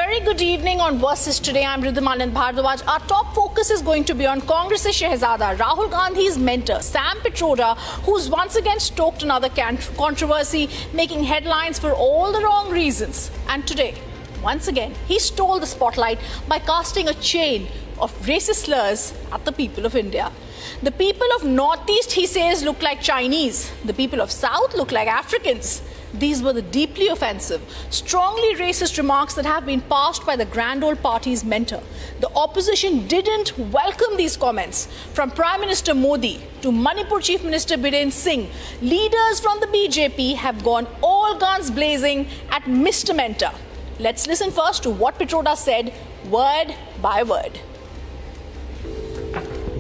very good evening on Versus Today. I'm Ridhima Anand Bhardwaj. Our top focus is going to be on Congress's Shehzada, Rahul Gandhi's mentor, Sam Pitroda, who's once again stoked another controversy, making headlines for all the wrong reasons. And today, once again, he stole the spotlight by casting a chain of racist slurs at the people of India. The people of Northeast, he says, look like Chinese. The people of South look like Africans. These were the deeply offensive, strongly racist remarks that have been passed by the grand old party's mentor. The opposition didn't welcome these comments. From Prime Minister Modi to Manipur Chief Minister Biren Singh, leaders from the BJP have gone all guns blazing at Mr. Mentor. Let's listen first to what Pitroda said, word by word.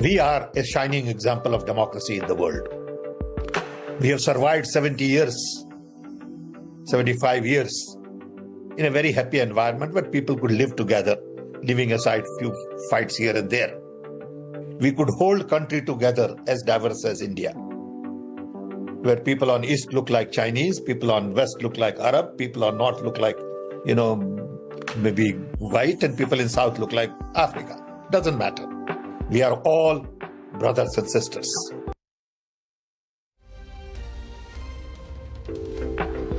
We are a shining example of democracy in the world. We have survived 70 years, 75 years in a very happy environment where people could live together, leaving aside few fights here and there. We could hold country together as diverse as India, where people on East look like Chinese, people on West look like Arab, people on North look like, maybe white, and people in South look like Africa. Doesn't matter. We are all brothers and sisters.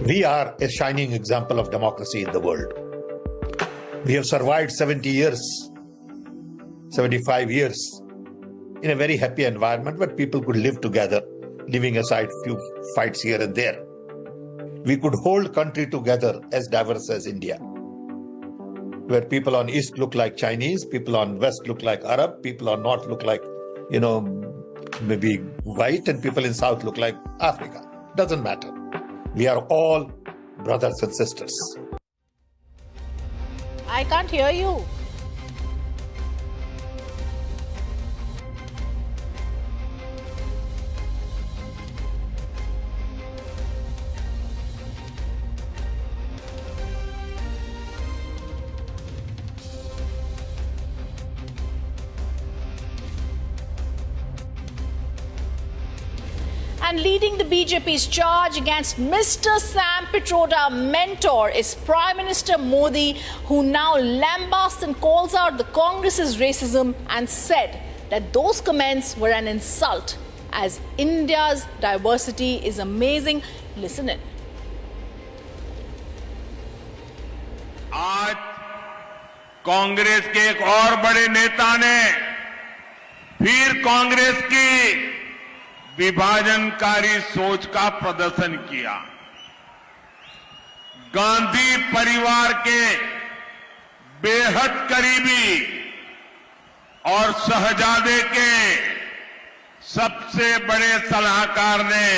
We are a shining example of democracy in the world. We have survived 70 years, 75 years in a very happy environment where people could live together, leaving aside few fights here and there. We could hold country together as diverse as India, where people on East look like Chinese, people on West look like Arab, people on North look like, maybe white, and people in South look like Africa. Doesn't matter. We are all brothers and sisters. I can't hear you. And leading the BJP's charge against Mr. Sam Pitroda, mentor, is Prime Minister Modi, who now lambasts and calls out the Congress's racism and said that those comments were an insult, as India's diversity is amazing. Listen in. आज कांग्रेस के एक और बड़े नेता ने फिर कांग्रेस की विभाजनकारी सोच का प्रदर्शन किया। गांधी परिवार के बेहद करीबी और शहजादे के सबसे बड़े सलाहकार ने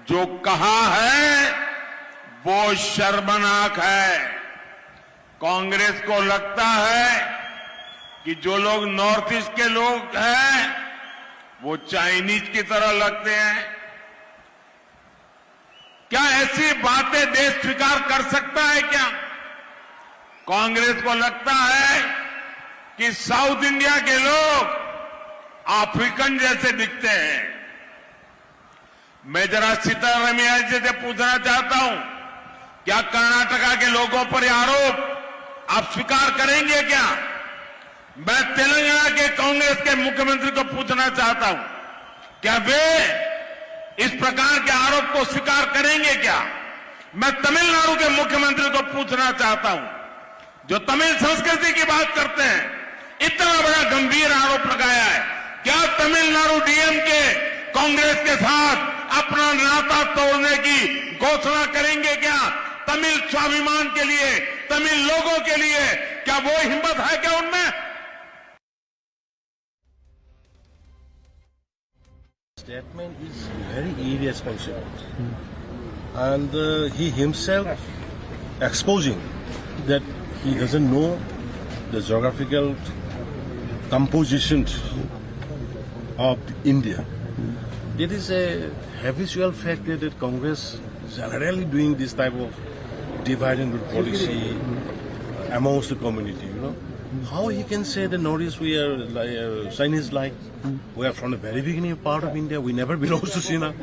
जो कहा है वो शर्मनाक है। कांग्रेस को लगता है कि जो लोग नॉर्थ ईस्ट के लोग हैं वो चाइनीज की तरह लगते हैं। क्या ऐसी बातें देश स्वीकार कर सकता है क्या? कांग्रेस को लगता है कि साउथ इंडिया के लोग अफ्रीकन जैसे दिखते हैं। मैं जरा सीतारमैया जी से पूछना चाहता हूं, क्या कर्नाटका के लोगों पर आरोप आप स्वीकार करेंगे क्या? मैं तेलंगाना के कांग्रेस के मुख्यमंत्री को पूछना चाहता हूं, क्या वे इस प्रकार के आरोप को स्वीकार करेंगे क्या? मैं तमिलनाडु के मुख्यमंत्री को पूछना चाहता हूं, जो तमिल संस्कृति की बात करते हैं, इतना बड़ा गंभीर आरोप लगाया है, क्या तमिलनाडु डीएमके कांग्रेस के साथ अपना नाता तोड़ने की घोषणा करेंगे क्या? तमिल स्वाभिमान के लिए, तमिल लोगों के लिए क्या वो हिम्मत है क्या उनमें? Statement is very irresponsible, and he himself exposing that he doesn't know the geographical composition of India. It is a habitual fact that Congress is generally doing this type of divide and rule policy amongst the community. How he can say the Northeast we are like, Chinese like? We are from the very beginning part of India. We never belonged to China.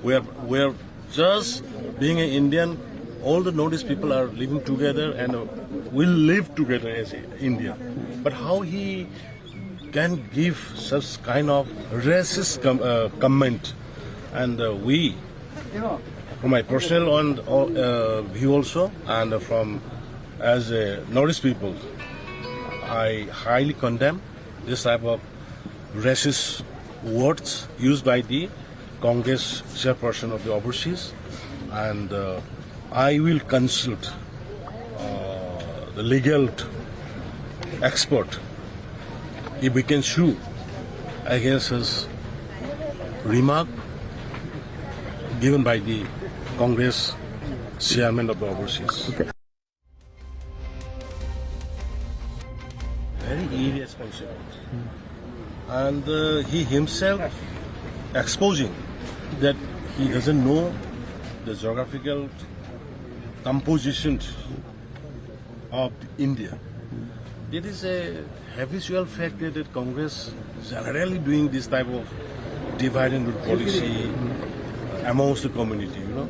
We are just being an Indian all the Northeast people are living together and will live together as India. But how he can give such kind of racist comment, and we, from my personal view also, and from as a Northeast people, I highly condemn this type of racist words used by the Congress chairperson of the overseas, and I will consult the legal expert if we can sue against his remark given by the Congress chairman of the overseas. Okay. Very irresponsible. And he himself exposing that he doesn't know the geographical composition of India. It is a habitual fact that Congress is generally doing this type of divide and rule policy amongst the community, you know.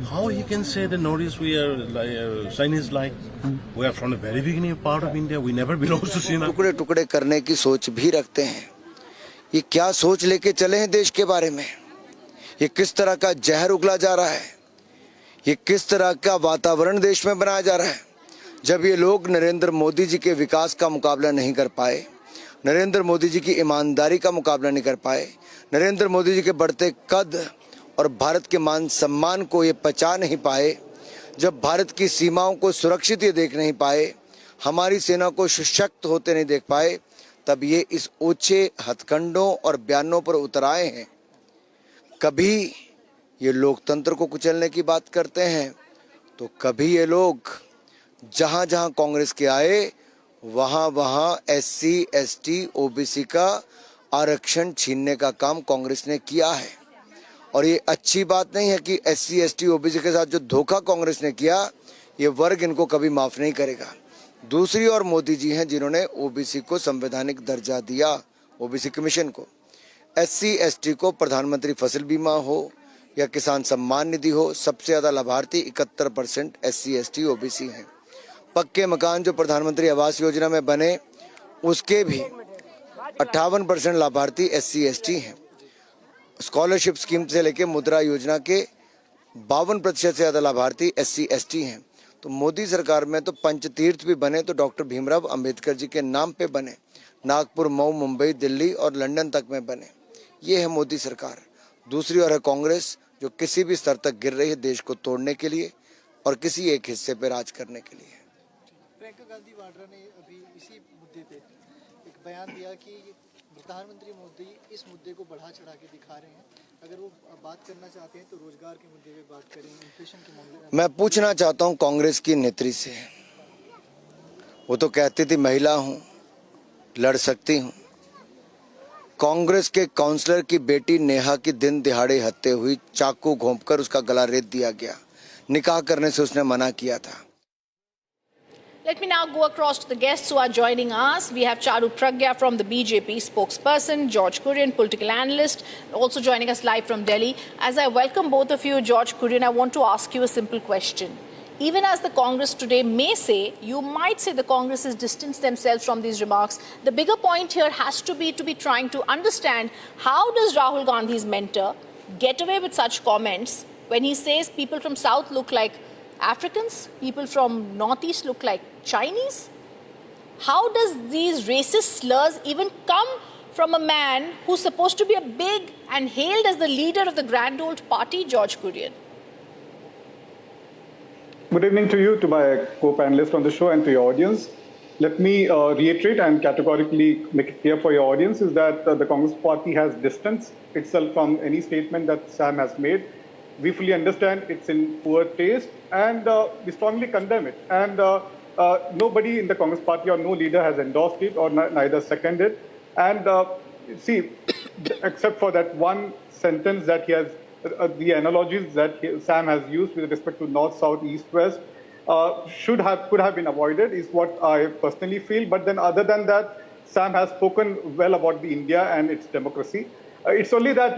How he can say that Northeast we are like, Chinese like, we are from the very beginning part of India, we never belong to China. टुकड़े टुकड़े करने की सोच भी रखते हैं। ये क्या सोच लेके चले हैं देश के बारे में? ये किस तरह का जहर उगला जा रहा है? ये किस तरह का वातावरण देश में बनाया जा रहा है? जब ये लोग नरेंद्र मोदी जी के विकास का मुकाबला नहीं कर पाए, नरेंद्र मोदी जी की ईमानदारी का मुकाबला नहीं कर पाए, नरेंद्र मोदी जी के बढ़ते कद और भारत के मान सम्मान को ये पचा नहीं पाए, जब भारत की सीमाओं को सुरक्षित ये देख नहीं पाए, हमारी सेना को सशक्त होते नहीं देख पाए, तब ये इस ऊंचे हथकंडों और बयानों पर उतर आए हैं। कभी ये लोकतंत्र को कुचलने की बात करते हैं, तो कभी ये लोग जहां जहां कांग्रेस के आए वहां वहां SC, ST, OBC का आरक्षण छीनने का काम कांग्रेस ने किया है। और ये अच्छी बात नहीं है कि SC, ST, OBC के साथ जो धोखा कांग्रेस ने किया, ये वर्ग इनको कभी माफ नहीं करेगा। दूसरी ओर मोदी जी हैं जिन्होंने OBC को संवैधानिक दर्जा दिया, OBC कमीशन को। SC, ST को प्रधानमंत्री फसल बीमा हो या किसान सम्मान निधि हो, सबसे ज्यादा लाभार्थी 71% SC, ST, OBC हैं। पक्के मकान जो प्रधानमंत्री आवास योजना में बने, उसके भी 58% लाभार्थी SC, ST हैं। स्कॉलरशिप स्कीम से लेके मुद्रा योजना के 52% से ज्यादा लाभार्थी SC, ST हैं। तो मोदी सरकार में तो पंचतीर्थ भी बने तो डॉक्टर भीमराव अंबेडकर जी के नाम पे बने, नागपुर, मऊ, मुंबई, दिल्ली और लंदन तक में बने। ये है मोदी सरकार। दूसरी ओर है कांग्रेस जो किसी भी स्तर तक गिर रही है देश को तोड़ने के लिए और किसी एक हिस्से पे राज करने के लिए। प्रियंका गांधी वाड्रा ने अभी इसी मुद्दे पे एक बयान दिया कि प्रधानमंत्री मोदी इस मुद्दे को बढ़ा चढ़ा के दिखा रहे हैं। अगर वो बात करना चाहते हैं तो रोजगार के मुद्दे पे बात करें, इन्फ्लेशन के मामले। मैं पूछना चाहता हूं कांग्रेस की नेत्री से, वो तो कहती थी महिला हूं, लड़ सकती हूं। कांग्रेस के काउंसलर की बेटी नेहा की दिन दिहाड़े हत्या हुई, चाकू घोंपकर उसका गला रेत दिया गया। निकाह करने से उसने मना किया था। Let me now go across to the guests who are joining us. We have Charu Pragya from the BJP spokesperson, George Kurian, political analyst, also joining us live from Delhi. As I welcome both of you, George Kurian, I want to ask you a simple question. Even as the Congress today may say, you might say the Congress has distanced themselves from these remarks, the bigger point here has to be trying to understand how does Rahul Gandhi's mentor get away with such comments when he says people from South look like Africans, people from Northeast look like Chinese? How does these racist slurs even come from a man who's supposed to be a big and hailed as the leader of the grand old party, George Kurian? Good evening to you, to my co-panelists on the show, and to your audience. Let me reiterate and categorically make it clear for your audience is that the Congress party has distanced itself from any statement that Sam has made. We fully understand it's in poor taste, and we strongly condemn it. And nobody in the Congress party or no leader has endorsed it or neither seconded. And see, except for that one sentence that he has, the analogies that Sam has used with respect to north, south, east, west, could have been avoided, is what I personally feel. But then, other than that, Sam has spoken well about the India and its democracy. It's only that,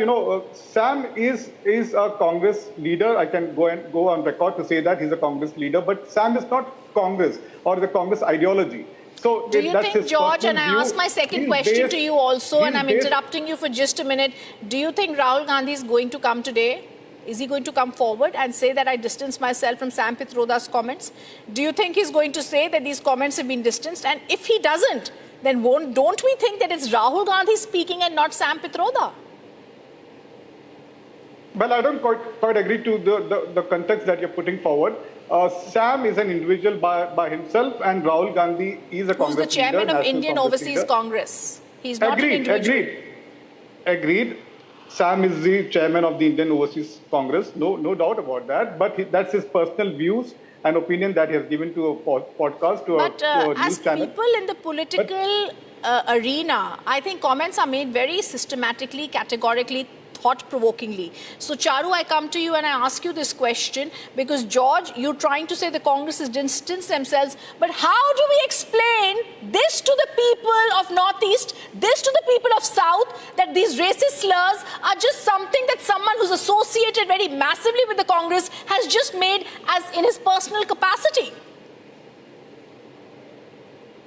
Sam is a Congress leader. I can go on record to say that he's a Congress leader, but Sam is not Congress or the Congress ideology. So do you that's think, his George, personal and I view. ask my second He's question based- to you also, and he's I'm based- interrupting you for just a minute. Do you think Rahul Gandhi is going to come today? Is he going to come forward and say that I distance myself from Sam Pitroda's comments? Do you think he's going to say that these comments have been distanced? And if he doesn't, then don't we think that it's Rahul Gandhi speaking and not Sam Pitroda? Well, I don't quite agree to the context that you're putting forward. Sam is an individual by himself, and Rahul Gandhi is a Who's Congress the chairman leader, of National Indian Congress Overseas leader. Congress? He's not an Agreed, individual. agreed. Sam is the chairman of the Indian Overseas Congress, no doubt about that. But that's his personal views and opinion that he has given to a podcast, to But a news as channel. people in the political arena, I think comments are made very systematically, categorically, thought-provokingly. So, Charu, I come to you and I ask you this question because, George, you're trying to say the Congress has distanced themselves, but how do we explain this to the people of Northeast, this to the people of South, that these racist slurs are just something that someone who's associated very massively with the Congress has just made as in his personal capacity?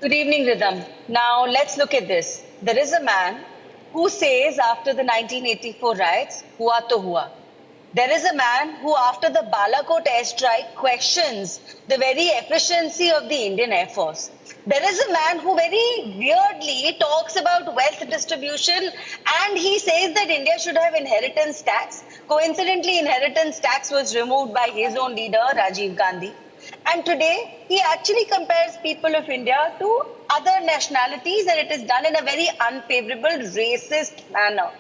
Good evening, Rhythm. Now, let's look at this. There is a man who says after the 1984 riots, hua to hua. There is a man who after the Balakot airstrike questions the very efficiency of the Indian Air Force. There is a man who very weirdly talks about wealth distribution and he says that India should have inheritance tax. Coincidentally, inheritance tax was removed by his own leader, Rajiv Gandhi. And today, he actually compares people of India to other nationalities and it is done in a very unfavorable, racist manner.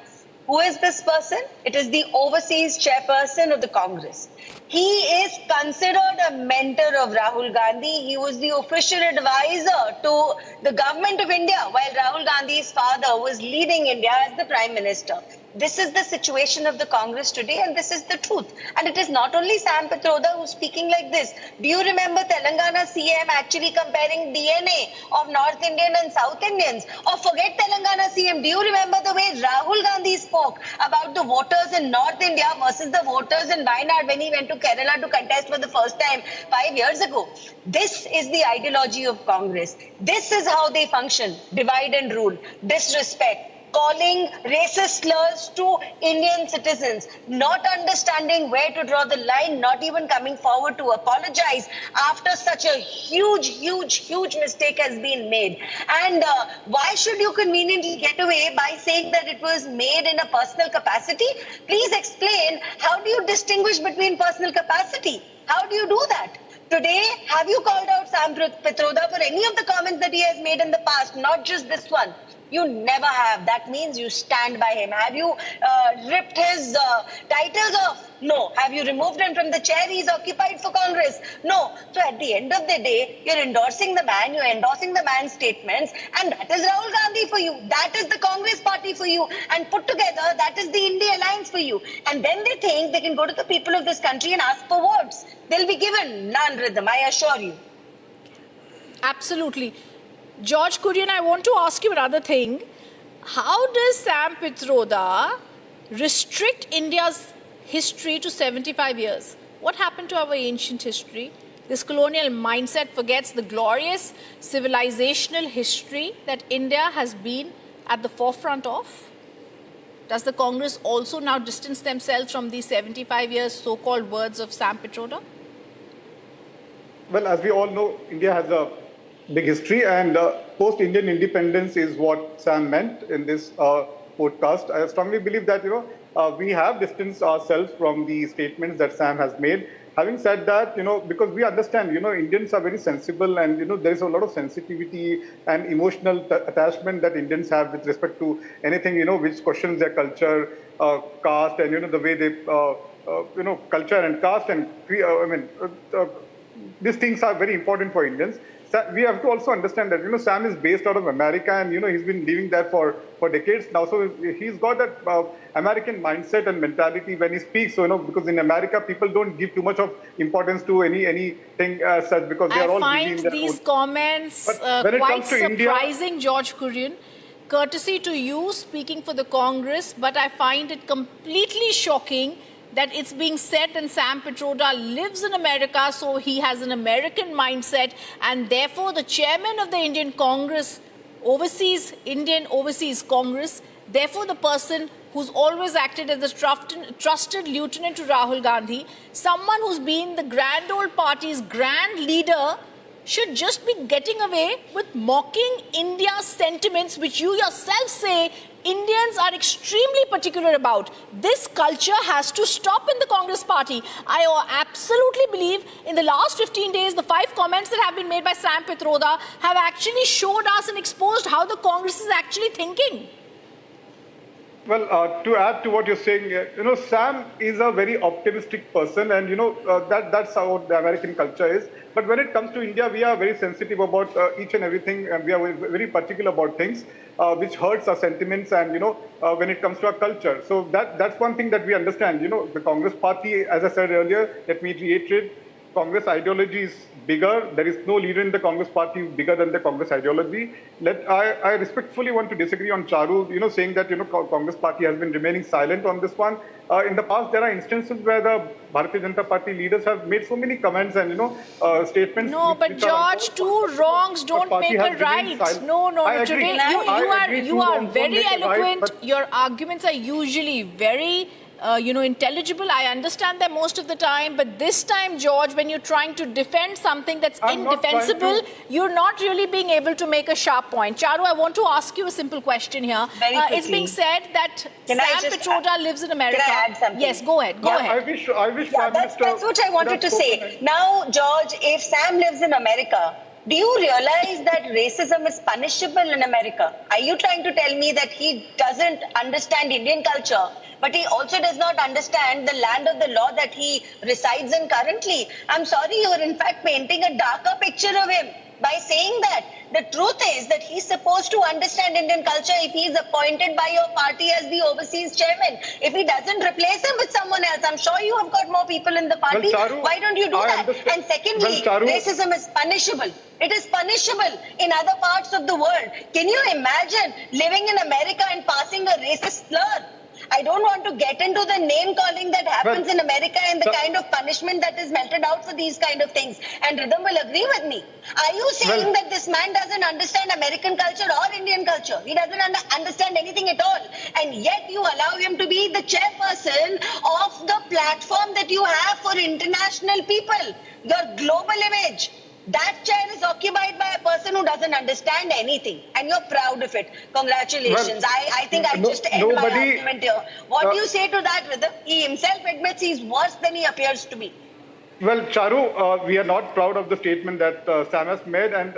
Who is this person? It is the overseas chairperson of the Congress. He is considered a mentor of Rahul Gandhi. He was the official advisor to the government of India while Rahul Gandhi's father was leading India as the Prime Minister. This is the situation of the Congress today and this is the truth. And it is not only Sam Pitroda who's speaking like this. Do you remember Telangana CM actually comparing DNA of North Indian and South Indians? Or forget Telangana CM, do you remember the way Rahul Gandhi spoke about the voters in North India versus the voters in Wayanad when he went to Kerala to contest for the first time 5 years ago? This is the ideology of Congress. This is how they function. Divide and rule. Disrespect. Calling racist slurs to Indian citizens, not understanding where to draw the line, not even coming forward to apologize after such a huge mistake has been made. And why should you conveniently get away by saying that it was made in a personal capacity? Please explain, how do you distinguish between personal capacity? How do you do that? Today, have you called out Sam Pitroda for any of the comments that he has made in the past, not just this one? You never have. That means you stand by him. Have you ripped his titles off? No. Have you removed him from the chair he's occupied for Congress? No. So at the end of the day, you're endorsing the man, you're endorsing the man's statements, and that is Rahul Gandhi for you. That is the Congress party for you. And put together, that is the India Alliance for you. And then they think they can go to the people of this country and ask for votes. They'll be given none, Rhythm, I assure you. Absolutely. George Kurian, I want to ask you another thing. How does Sam Pitroda restrict India's history to 75 years? What happened to our ancient history? This colonial mindset forgets the glorious civilizational history that India has been at the forefront of. Does the Congress also now distance themselves from these 75 years so-called words of Sam Pitroda? Well, as we all know, India has a big history, and post-Indian independence is what Sam meant in this podcast. I strongly believe that we have distanced ourselves from the statements that Sam has made. Having said that, because we understand, Indians are very sensible, and there is a lot of sensitivity and emotional attachment that Indians have with respect to anything which questions their culture, caste, and the way they culture and caste and these things are very important for Indians. We have to also understand that Sam is based out of America, and he's been living there for decades now. So he's got that American mindset and mentality when he speaks. So because in America people don't give too much of importance to anything such, because they are all busy in I their find these own. comments When it quite comes to surprising, India, George Kurian, courtesy to you speaking for the Congress, but I find it completely shocking that it's being said that Sam Pitroda lives in America, so he has an American mindset, and therefore the chairman of the Indian Congress, Indian Overseas Congress, therefore the person who's always acted as the trusted lieutenant to Rahul Gandhi, someone who's been the grand old party's grand leader, should just be getting away with mocking India's sentiments, which you yourself say Indians are extremely particular about. This culture has to stop in the Congress party. I absolutely believe in the last 15 days, the 5 comments that have been made by Sam Pitroda have actually showed us and exposed how the Congress is actually thinking. Well, to add to what you're saying, Sam is a very optimistic person, and that's how the American culture is. But when it comes to India, we are very sensitive about each and everything, and we are very particular about things which hurts our sentiments, and when it comes to our culture. So that's one thing that we understand. The Congress party, as I said earlier, let me reiterate, Congress ideology is bigger. There is no leader in the Congress party bigger than the Congress ideology. I respectfully want to disagree on Charu, saying that Congress party has been remaining silent on this one. In the past, there are instances where the Bharatiya Janata Party leaders have made so many comments and statements. No, but George, 2 wrongs don't make a right. No. Today you are very eloquent. Your arguments are usually very intelligible. I understand them most of the time, but this time, George, when you're trying to defend something that's indefensible, you're not really being able to make a sharp point. Charu, I want to ask you a simple question here. It's being said that Sam Pitroda lives in America. Can I add something? Yes, go ahead. I wish Prime Minister, that's what I wanted to say. Now, George, if Sam lives in America, do you realize that racism is punishable in America? Are you trying to tell me that he doesn't understand Indian culture, but he also does not understand the land of the law that he resides in currently? I'm sorry, you're in fact painting a darker picture of him by saying that. The truth is that he's supposed to understand Indian culture if he's appointed by your party as the overseas chairman. If he doesn't, replace him with someone else. I'm sure you have got more people in the party. Well, Charu, why don't you do that? And secondly, racism is punishable. It is punishable in other parts of the world. Can you imagine living in America and passing a racist slur? I don't want to get into the name calling that happens in America and the kind of punishment that is meted out for these kind of things. And Rhythm will agree with me. Are you saying that this man doesn't understand American culture or Indian culture? He doesn't understand anything at all. And yet you allow him to be the chairperson of the platform that you have for international people, your global image. That chair is occupied by a person who doesn't understand anything, and you're proud of it. Congratulations. Well, I think I just end my argument here. What do you say to that, Rhythm? He himself admits he's worse than he appears to be. Well, Charu, we are not proud of the statement that Sam has made, and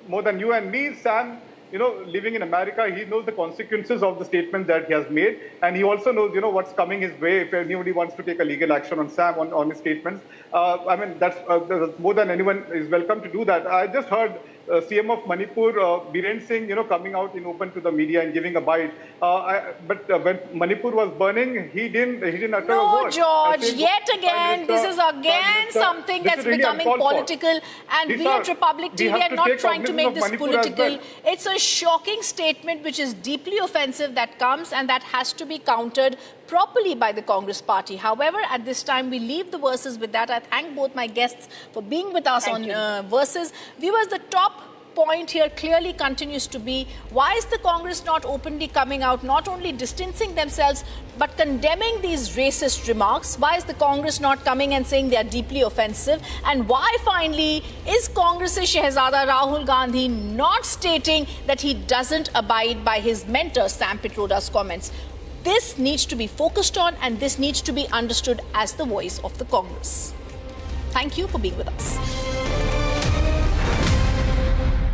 more than you and me, Sam, living in America, he knows the consequences of the statement that he has made, and he also knows, what's coming his way if anybody wants to take a legal action on Sam on his statements. That's more than anyone is welcome to do that. I just heard CM of Manipur, Biren Singh, coming out in open to the media and giving a bite. But when Manipur was burning, he didn't utter a word. No, George, yet again, this is again something that's really becoming political, and we at Republic TV are not trying to make this political. It's a shocking statement which is deeply offensive that comes, and that has to be countered properly by the Congress party. However, at this time, we leave the verses with that. I thank both my guests for being with us on verses. Viewers, the top point here clearly continues to be, why is the Congress not openly coming out, not only distancing themselves, but condemning these racist remarks? Why is the Congress not coming and saying they are deeply offensive? And why, finally, is Congress's Shehzada Rahul Gandhi not stating that he doesn't abide by his mentor, Sam Pitroda's comments? This needs to be focused on, and this needs to be understood as the voice of the Congress. Thank you for being with us.